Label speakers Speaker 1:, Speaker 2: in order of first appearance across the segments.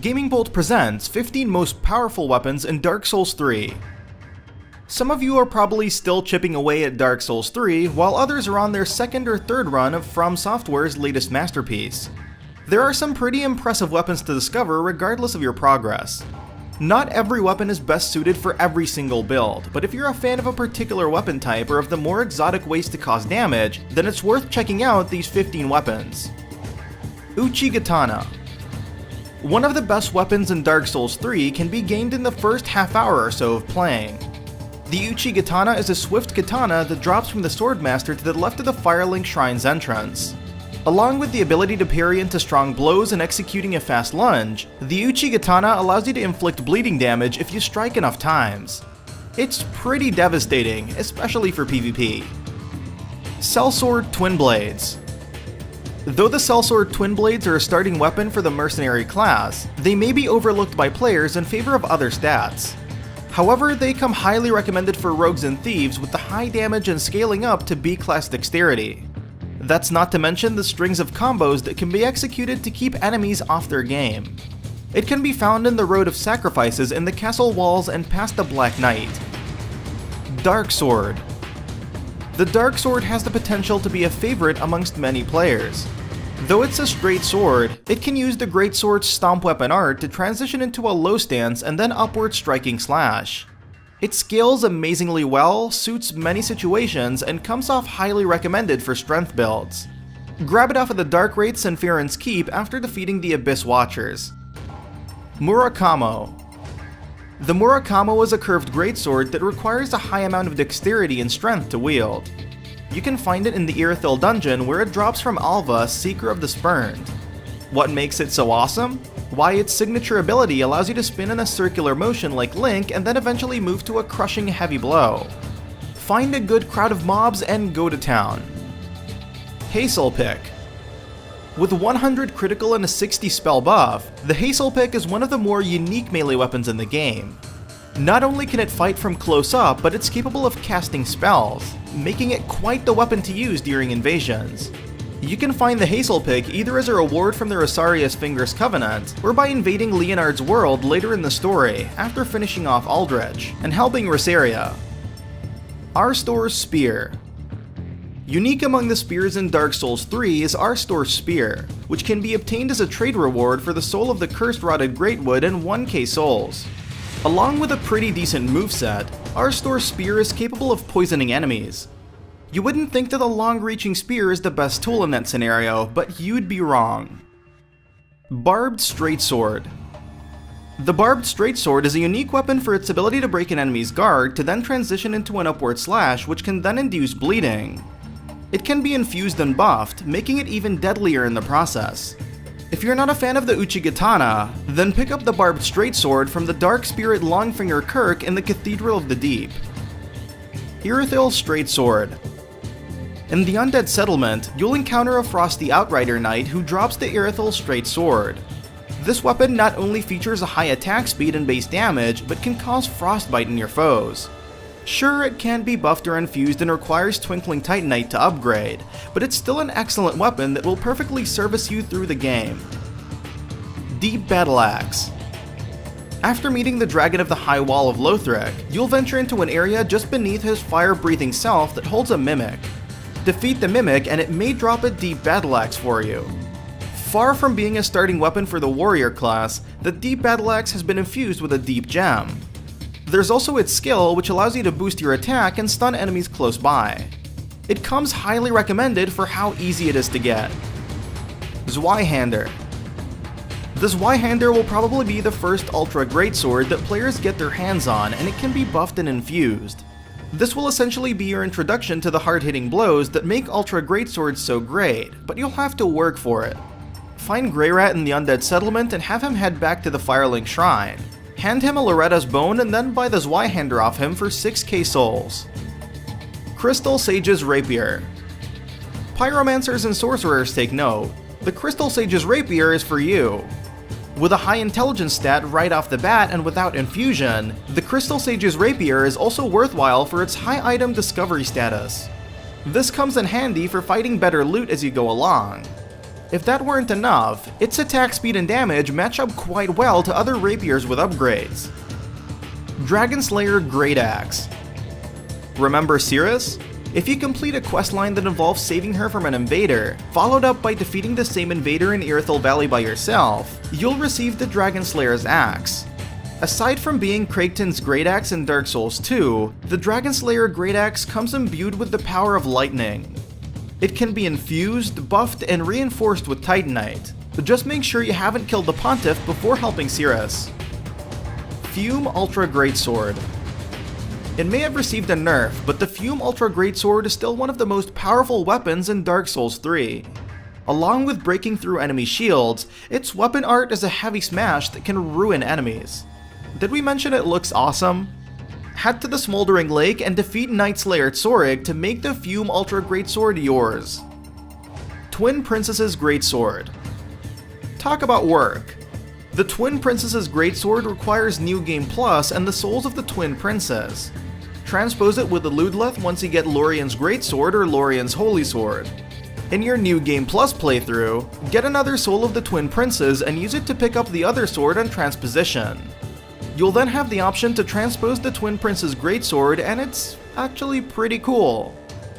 Speaker 1: Gaming Bolt presents 15 most powerful weapons in Dark Souls 3. Some of you are probably still chipping away at Dark Souls 3, while others are on their second or third run of From Software's latest masterpiece. There are some pretty impressive weapons to discover regardless of your progress. Not every weapon is best suited for every single build, but if you're a fan of a particular weapon type or of the more exotic ways to cause damage, then it's worth checking out these 15 weapons. Uchigatana. One of the best weapons in Dark Souls 3 can be gained in the first half hour or so of playing. The Uchigatana is a swift katana that drops from the Swordmaster to the left of the Firelink Shrine's entrance. Along with the ability to parry into strong blows and executing a fast lunge, the Uchigatana allows you to inflict bleeding damage if you strike enough times. It's pretty devastating, especially for PvP. Sellsword Twin Blades. Though the Sellsword Twin Blades are a starting weapon for the Mercenary class, they may be overlooked by players in favor of other stats. However, they come highly recommended for rogues and thieves with the high damage and scaling up to B-class dexterity. That's not to mention the strings of combos that can be executed to keep enemies off their game. It can be found in the Road of Sacrifices in the castle walls and past the Black Knight. Dark Sword. The Dark Sword has the potential to be a favorite amongst many players. Though it's a straight sword, it can use the Greatsword's stomp weapon art to transition into a low stance and then upward striking slash. It scales amazingly well, suits many situations, and comes off highly recommended for strength builds. Grab it off of the Dark Wraiths and Farron's Keep after defeating the Abyss Watchers. Murakamo. The Murakamo is a curved greatsword that requires a high amount of dexterity and strength to wield. You can find it in the Irithyll dungeon where it drops from Alva, Seeker of the Spurned. What makes it so awesome? Why, its signature ability allows you to spin in a circular motion like Link and then eventually move to a crushing heavy blow. Find a good crowd of mobs and go to town. Hazel Pick. With 100 critical and a 60 spell buff, the Hazel Pick is one of the more unique melee weapons in the game. Not only can it fight from close up, but it's capable of casting spells, making it quite the weapon to use during invasions. You can find the Hazel Pick either as a reward from the Rosaria's Fingers Covenant, or by invading Leonard's world later in the story after finishing off Aldrich and helping Rosaria. Arstor's Spear. Unique among the spears in Dark Souls 3 is Arstor's Spear, which can be obtained as a trade reward for the soul of the Cursed Rotted Greatwood and 1k souls. Along with a pretty decent moveset, Arstor's Spear is capable of poisoning enemies. You wouldn't think that a long-reaching spear is the best tool in that scenario, but you'd be wrong. Barbed Straightsword. The Barbed Straightsword is a unique weapon for its ability to break an enemy's guard to then transition into an upward slash which can then induce bleeding. It can be infused and buffed, making it even deadlier in the process. If you're not a fan of the Uchigatana, then pick up the Barbed Straightsword from the Dark Spirit Longfinger Kirk in the Cathedral of the Deep. Irithyll Straightsword. In the Undead Settlement, you'll encounter a Frosty Outrider Knight who drops the Irithyll Straightsword. This weapon not only features a high attack speed and base damage, but can cause frostbite in your foes. Sure, it can be buffed or infused and requires Twinkling Titanite to upgrade, but it's still an excellent weapon that will perfectly service you through the game. Deep Battle Axe. After meeting the Dragon of the High Wall of Lothric, you'll venture into an area just beneath his fire-breathing self that holds a Mimic. Defeat the Mimic and it may drop a Deep Battle Axe for you. Far from being a starting weapon for the Warrior class, the Deep Battle Axe has been infused with a Deep Gem. There's also its skill, which allows you to boost your attack and stun enemies close by. It comes highly recommended for how easy it is to get. Zweihander. The Zweihander will probably be the first Ultra Greatsword that players get their hands on, and it can be buffed and infused. This will essentially be your introduction to the hard-hitting blows that make Ultra Greatswords so great, but you'll have to work for it. Find Greyrat in the Undead Settlement and have him head back to the Firelink Shrine. Hand him a Loretta's Bone and then buy the Zweihander off him for 6k souls. Crystal Sage's Rapier. Pyromancers and sorcerers take note. The Crystal Sage's Rapier is for you. With a high intelligence stat right off the bat and without infusion, the Crystal Sage's Rapier is also worthwhile for its high item discovery status. This comes in handy for fighting better loot as you go along. If that weren't enough, its attack speed and damage match up quite well to other rapiers with upgrades. Dragon Slayer Great Axe. Remember Cirrus? If you complete a questline that involves saving her from an invader, followed up by defeating the same invader in Irithyll Valley by yourself, you'll receive the Dragon Slayer's Axe. Aside from being Kraken's Great Axe in Dark Souls 2, the Dragon Slayer Great Axe comes imbued with the power of lightning. It can be infused, buffed, and reinforced with Titanite, but just make sure you haven't killed the Pontiff before helping Cirrus. Fume Ultra Greatsword. It may have received a nerf, but the Fume Ultra Greatsword is still one of the most powerful weapons in Dark Souls 3. Along with breaking through enemy shields, its weapon art is a heavy smash that can ruin enemies. Did we mention it looks awesome? Head to the Smoldering Lake and defeat Night Slayer Tsorig to make the Fume Ultra Greatsword yours. Twin Princess's Greatsword. Talk about work. The Twin Princess's Greatsword requires New Game Plus and the souls of the Twin Princes. Transpose it with the Ludleth once you get Lorien's Greatsword or Lorien's Holy Sword. In your New Game Plus playthrough, get another soul of the Twin Princes and use it to pick up the other sword on transposition. You'll then have the option to transpose the Twin Prince's Greatsword, and it's actually pretty cool.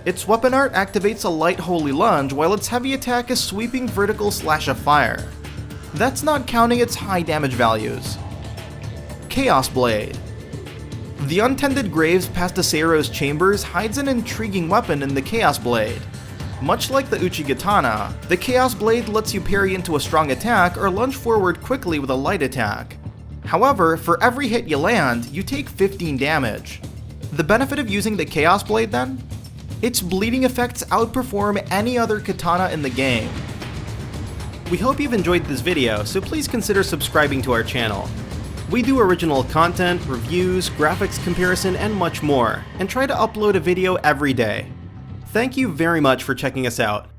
Speaker 1: Its weapon art activates a light Holy Lunge while its heavy attack is sweeping vertical slash of fire. That's not counting its high damage values. Chaos Blade. The Untended Graves past Asero's chambers hides an intriguing weapon in the Chaos Blade. Much like the Uchigatana, the Chaos Blade lets you parry into a strong attack or lunge forward quickly with a light attack. However, for every hit you land, you take 15 damage. The benefit of using the Chaos Blade then? Its bleeding effects outperform any other katana in the game. We hope you've enjoyed this video, so please consider subscribing to our channel. We do original content, reviews, graphics comparison, and much more, and try to upload a video every day. Thank you very much for checking us out.